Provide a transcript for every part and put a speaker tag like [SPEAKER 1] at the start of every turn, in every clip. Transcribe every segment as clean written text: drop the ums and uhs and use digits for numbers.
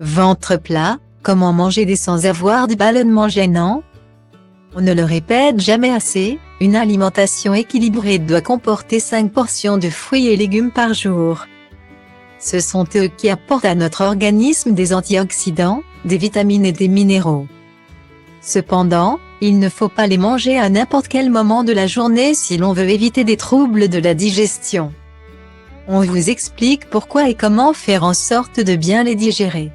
[SPEAKER 1] Ventre plat, comment manger sans avoir de ballonnement gênant? On ne le répète jamais assez, une alimentation équilibrée doit comporter 5 portions de fruits et légumes par jour. Ce sont eux qui apportent à notre organisme des antioxydants, des vitamines et des minéraux. Cependant, il ne faut pas les manger à n'importe quel moment de la journée si l'on veut éviter des troubles de la digestion. On vous explique pourquoi et comment faire en sorte de bien les digérer.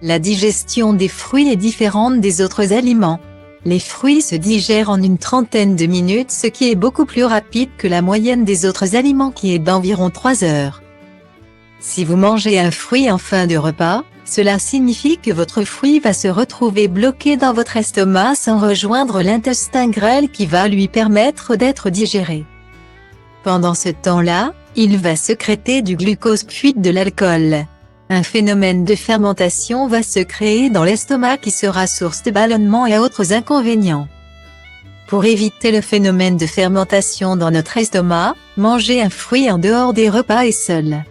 [SPEAKER 1] La digestion des fruits est différente des autres aliments. Les fruits se digèrent en une trentaine de minutes, ce qui est beaucoup plus rapide que la moyenne des autres aliments qui est d'environ 3 heures. Si vous mangez un fruit en fin de repas, cela signifie que votre fruit va se retrouver bloqué dans votre estomac sans rejoindre l'intestin grêle qui va lui permettre d'être digéré. Pendant ce temps-là, il va sécréter du glucose puis de l'alcool. Un phénomène de fermentation va se créer dans l'estomac qui sera source de ballonnement et autres inconvénients. Pour éviter le phénomène de fermentation dans notre estomac, mangez un fruit en dehors des repas et seul.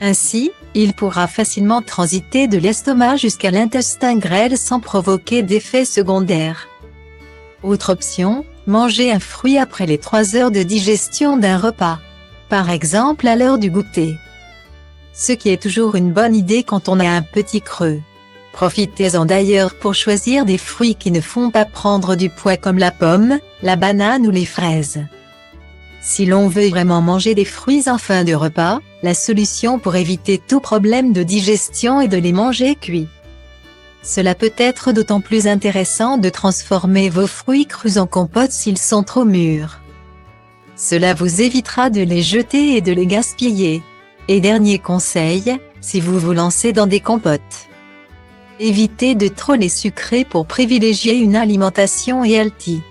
[SPEAKER 1] Ainsi, il pourra facilement transiter de l'estomac jusqu'à l'intestin grêle sans provoquer d'effets secondaires. Autre option, mangez un fruit après les 3 heures de digestion d'un repas. Par exemple à l'heure du goûter. Ce qui est toujours une bonne idée quand on a un petit creux. Profitez-en d'ailleurs pour choisir des fruits qui ne font pas prendre du poids comme la pomme, la banane ou les fraises. Si l'on veut vraiment manger des fruits en fin de repas, la solution pour éviter tout problème de digestion est de les manger cuits. Cela peut être d'autant plus intéressant de transformer vos fruits crus en compote s'ils sont trop mûrs. Cela vous évitera de les jeter et de les gaspiller. Et dernier conseil, si vous vous lancez dans des compotes, évitez de trop les sucrer pour privilégier une alimentation healthy.